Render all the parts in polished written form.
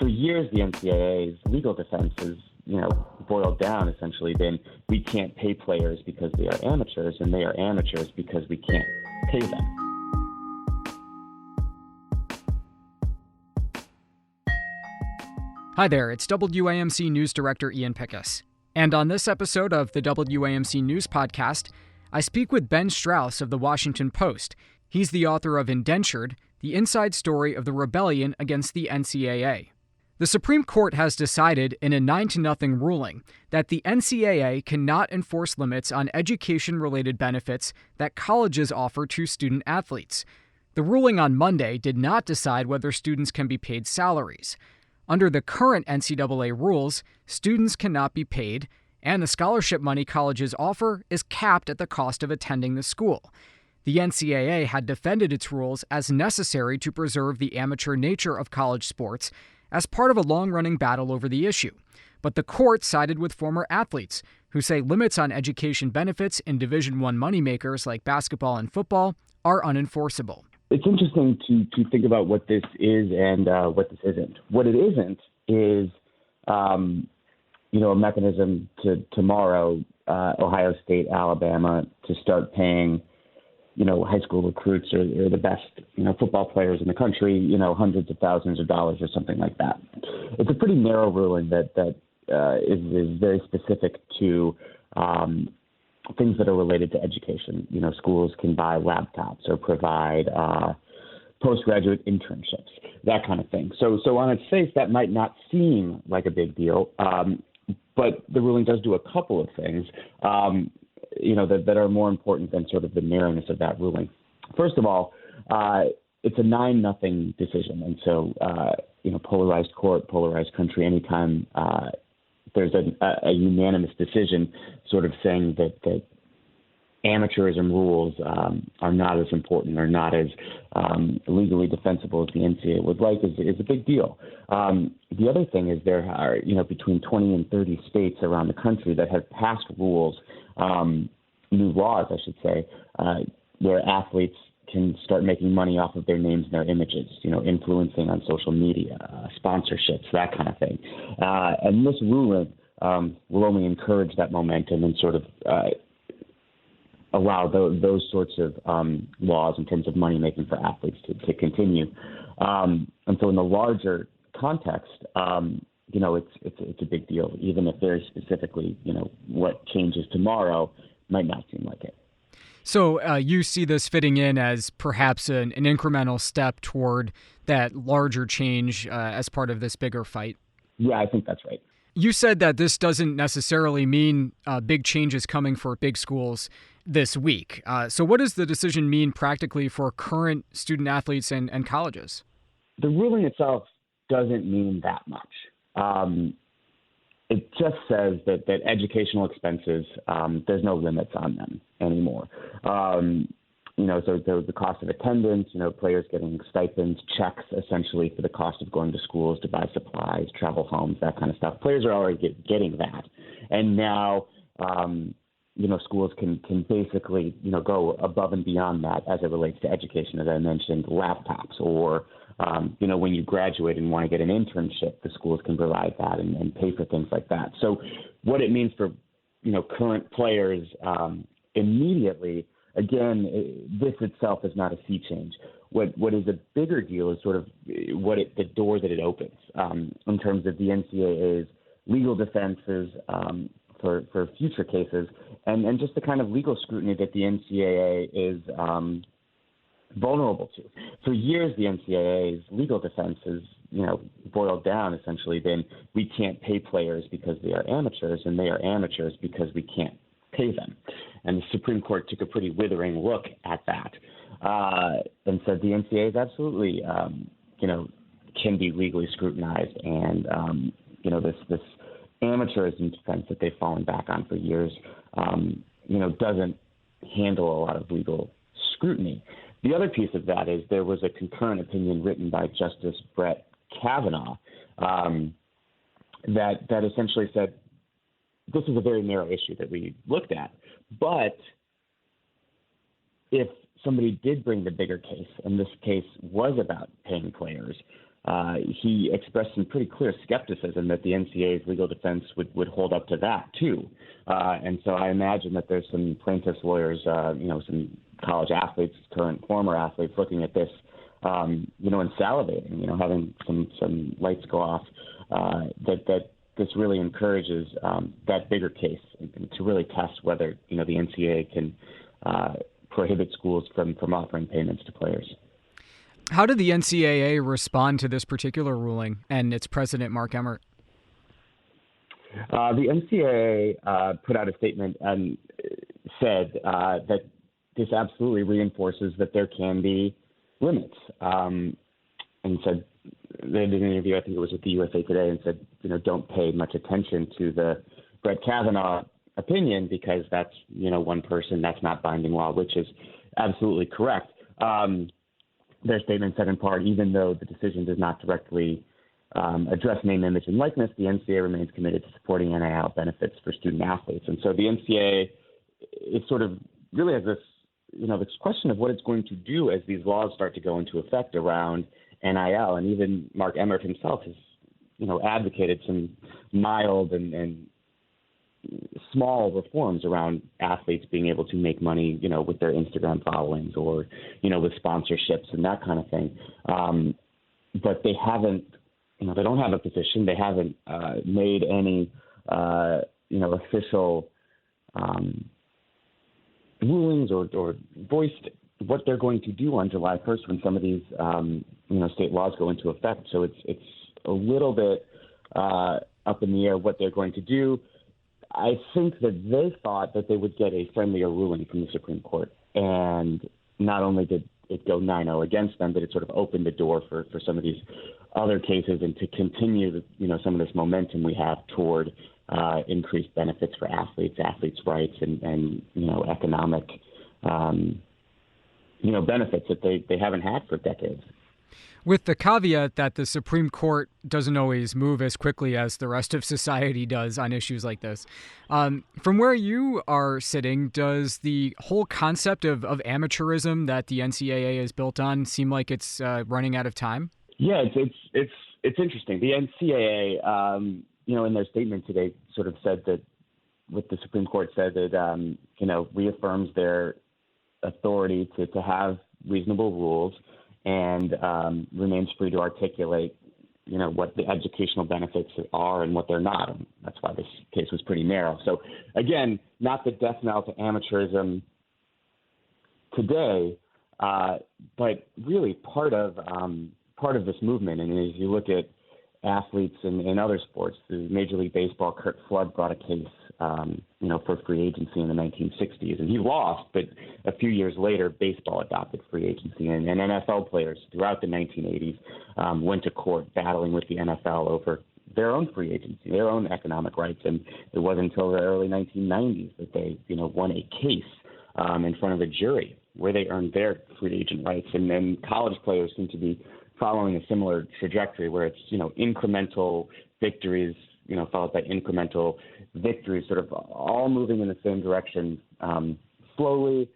For years, the NCAA's legal defense has, boiled down essentially been we can't pay players because they are amateurs, and they are amateurs because we can't pay them. Hi there, it's WAMC News Director Ian Pickus. And on this episode of the WAMC News Podcast, I speak with Ben Strauss of the Washington Post. He's the author of Indentured, the inside story of the rebellion against the NCAA. The Supreme Court has decided in a 9-0 ruling that the NCAA cannot enforce limits on education-related benefits that colleges offer to student athletes. The ruling on Monday did not decide whether students can be paid salaries. Under the current NCAA rules, students cannot be paid, and the scholarship money colleges offer is capped at the cost of attending the school. The NCAA had defended its rules as necessary to preserve the amateur nature of college sports as part of a long-running battle over the issue. But the court sided with former athletes, who say limits on education benefits in Division I moneymakers like basketball and football are unenforceable. It's interesting to think about what this is and what this isn't. What it isn't is, a mechanism to tomorrow, Ohio State, Alabama, to start paying, high school recruits or the best, football players in the country, hundreds of thousands of dollars or something like that. It's a pretty narrow ruling that is very specific to things that are related to education. Schools can buy laptops or provide postgraduate internships, that kind of thing. So on its face, that might not seem like a big deal, but the ruling does do a couple of things, that are more important than sort of the narrowness of that ruling. First of all, it's a 9-0 decision, and so polarized court, polarized country. Anytime there's a unanimous decision, sort of saying that amateurism rules are not as important or not as legally defensible as the NCAA would like is a big deal. The other thing is there are between 20 and 30 states around the country that have passed rules, new laws, I should say, where athletes can start making money off of their names and their images, influencing on social media, sponsorships, that kind of thing. And this ruling will only encourage that momentum and sort of allow those sorts of laws in terms of money making for athletes to continue. And so in the larger context, it's a big deal, even if very specifically, what changes tomorrow might not seem like it. So you see this fitting in as perhaps an incremental step toward that larger change as part of this bigger fight? Yeah, I think that's right. You said that this doesn't necessarily mean big changes coming for big schools this week. So what does the decision mean practically for current student athletes and colleges? The ruling itself doesn't mean that much. It just says that educational expenses, there's no limits on them anymore. So the cost of attendance, players getting stipends, checks essentially for the cost of going to schools to buy supplies, travel homes, that kind of stuff. Players are already getting that. And now, schools can basically, go above and beyond that as it relates to education, as I mentioned, laptops or when you graduate and want to get an internship, the schools can provide that and pay for things like that. So what it means for, current players immediately, again, this itself is not a sea change. What is a bigger deal is sort of the door that it opens in terms of the NCAA's legal defenses for future cases and just the kind of legal scrutiny that the NCAA is vulnerable to. For years, the NCAA's legal defense has, boiled down essentially been we can't pay players because they are amateurs, and they are amateurs because we can't pay them. And the Supreme Court took a pretty withering look at that and said the NCAA is absolutely, can be legally scrutinized, and this amateurism defense that they've fallen back on for years, doesn't handle a lot of legal scrutiny. The other piece of that is there was a concurrent opinion written by Justice Brett Kavanaugh that essentially said this is a very narrow issue that we looked at, but if somebody did bring the bigger case, and this case was about paying players, he expressed some pretty clear skepticism that the NCAA's legal defense would hold up to that too. And so I imagine that there's some plaintiffs' lawyers, some college athletes, current, former athletes, looking at this, and salivating, having some lights go off, that this really encourages that bigger case to really test whether, the NCAA can prohibit schools from offering payments to players. How did the NCAA respond to this particular ruling and its president, Mark Emmert? The NCAA put out a statement and said that this absolutely reinforces that there can be limits, and said they did an interview, I think it was with the USA Today, and said, don't pay much attention to the Brett Kavanaugh opinion because that's, one person, that's not binding law, which is absolutely correct. Their statement said in part, even though the decision does not directly address name, image, and likeness, the NCAA remains committed to supporting NIL benefits for student athletes. And so the NCAA is sort of really has this, this question of what it's going to do as these laws start to go into effect around NIL. And even Mark Emmert himself has, advocated some mild and small reforms around athletes being able to make money, with their Instagram followings or, with sponsorships and that kind of thing. But they haven't, they don't have a position. They haven't made any, official rulings or voiced what they're going to do on July 1st when some of these, state laws go into effect. So it's a little bit up in the air what they're going to do. I think that they thought that they would get a friendlier ruling from the Supreme Court. And not only did it go 9-0 against them, but it sort of opened the door for some of these other cases and to continue, some of this momentum we have toward increased benefits for athletes' rights and economic, benefits that they haven't had for decades. With the caveat that the Supreme Court doesn't always move as quickly as the rest of society does on issues like this. From where you are sitting, does the whole concept of amateurism that the NCAA is built on seem like it's running out of time? Yeah, it's interesting. The NCAA, in their statement today, sort of said that what the Supreme Court said that reaffirms their authority to have reasonable rules and remains free to articulate, what the educational benefits are and what they're not. And that's why this case was pretty narrow. So, again, not the death knell to amateurism today, but really part of this movement. And as you look at athletes in other sports, the Major League Baseball, Curt Flood brought a case, for free agency in the 1960s, and he lost. But a few years later, baseball adopted free agency, and NFL players throughout the 1980s went to court battling with the NFL over their own free agency, their own economic rights. And it wasn't until the early 1990s that they, won a case in front of a jury where they earned their free agent rights. And then college players seem to be following a similar trajectory where it's, incremental victories, followed by incremental victories, sort of all moving in the same direction slowly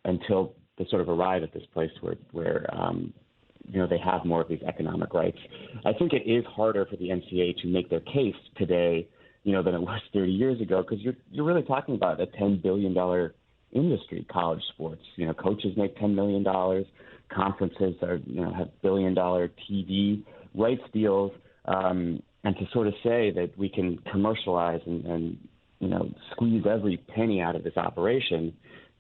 until they sort of arrive at this place where they have more of these economic rights. I think it is harder for the NCAA to make their case today, than it was 30 years ago, because you're really talking about a $10 billion industry, college sports. Coaches make $10 million. Conferences are, have billion-dollar TV rights deals. And to sort of say that we can commercialize and squeeze every penny out of this operation,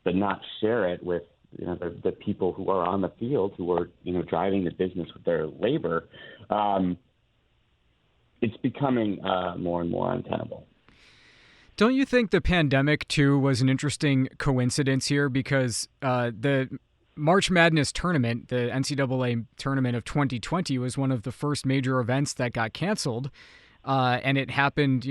but not share it with, the people who are on the field, who are, driving the business with their labor, it's becoming more and more untenable. Don't you think the pandemic, too, was an interesting coincidence here? Because the March Madness tournament, the NCAA tournament of 2020, was one of the first major events that got canceled. And it happened,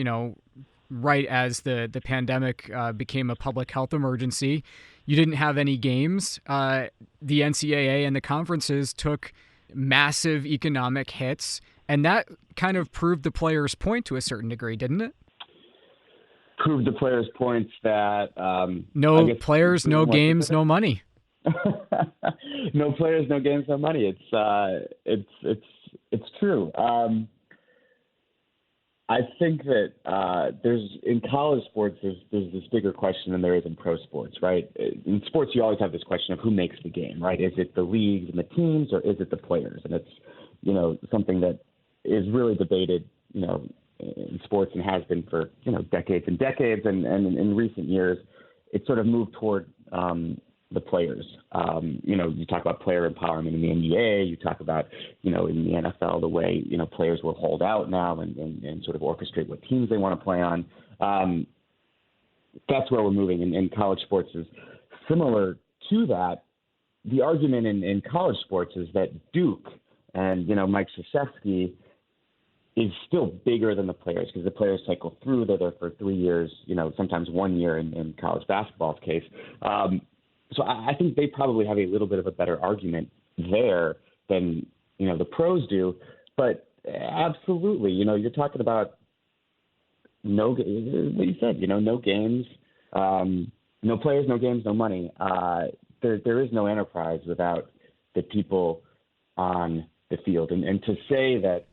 right as the pandemic became a public health emergency. You didn't have any games. The NCAA and the conferences took massive economic hits. And that kind of proved the players' point to a certain degree, didn't it? Proved the players' points that... no players, no games, no money. No players, no games, no money. It's true. I think that in college sports, there's this bigger question than there is in pro sports, right? In sports, you always have this question of who makes the game, right? Is it the leagues and the teams, or is it the players? And it's, something that is really debated, in sports and has been for, decades and decades. And in recent years, it's sort of moved toward the players. You talk about player empowerment in the NBA. You talk about, in the NFL, the way, players will hold out now and sort of orchestrate what teams they want to play on. That's where we're moving. And college sports is similar to that. The argument in college sports is that Duke and, Mike Krzyzewski is still bigger than the players, because the players cycle through. They're there for 3 years, sometimes 1 year in college basketball's case. So I think they probably have a little bit of a better argument there than, the pros do. But absolutely, you're talking about what you said, no games, no players, no games, no money. There is no enterprise without the people on the field. And to say that,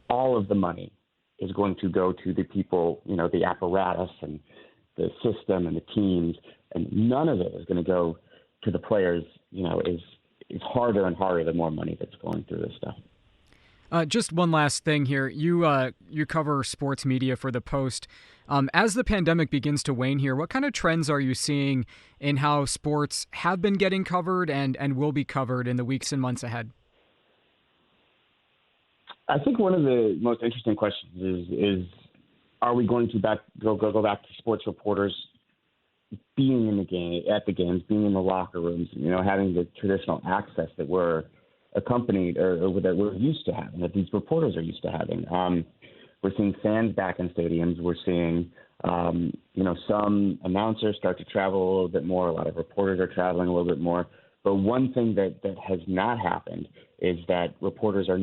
all of the money is going to go to the people, the apparatus and the system and the teams, and none of it is going to go to the players, is harder and harder the more money that's flowing through this stuff. Just one last thing here. You cover sports media for the Post. As the pandemic begins to wane here, what kind of trends are you seeing in how sports have been getting covered and will be covered in the weeks and months ahead? I think one of the most interesting questions is are we going to go back to sports reporters being in the game, at the games, being in the locker rooms, having the traditional access that we're accompanied or that we're used to having, that these reporters are used to having. We're seeing fans back in stadiums. We're seeing, some announcers start to travel a little bit more. A lot of reporters are traveling a little bit more. But one thing that has not happened is that reporters are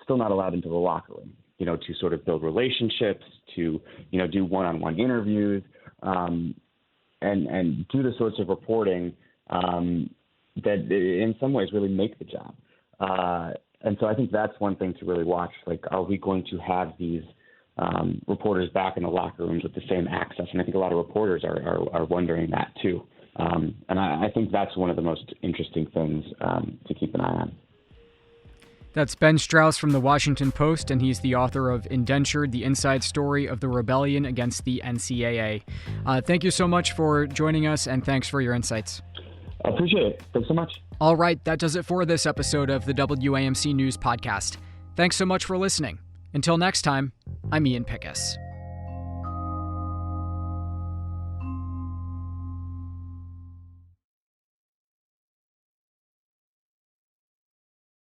still not allowed into the locker room, to sort of build relationships, to, do one-on-one interviews, and do the sorts of reporting that in some ways really make the job. And so I think that's one thing to really watch. Like, are we going to have these reporters back in the locker rooms with the same access? And I think a lot of reporters are wondering that too. And I think that's one of the most interesting things to keep an eye on. That's Ben Strauss from the Washington Post, and he's the author of Indentured, the inside story of the rebellion against the NCAA. Thank you so much for joining us, and thanks for your insights. I appreciate it. Thanks so much. All right, that does it for this episode of the WAMC News Podcast. Thanks so much for listening. Until next time, I'm Ian Pickus.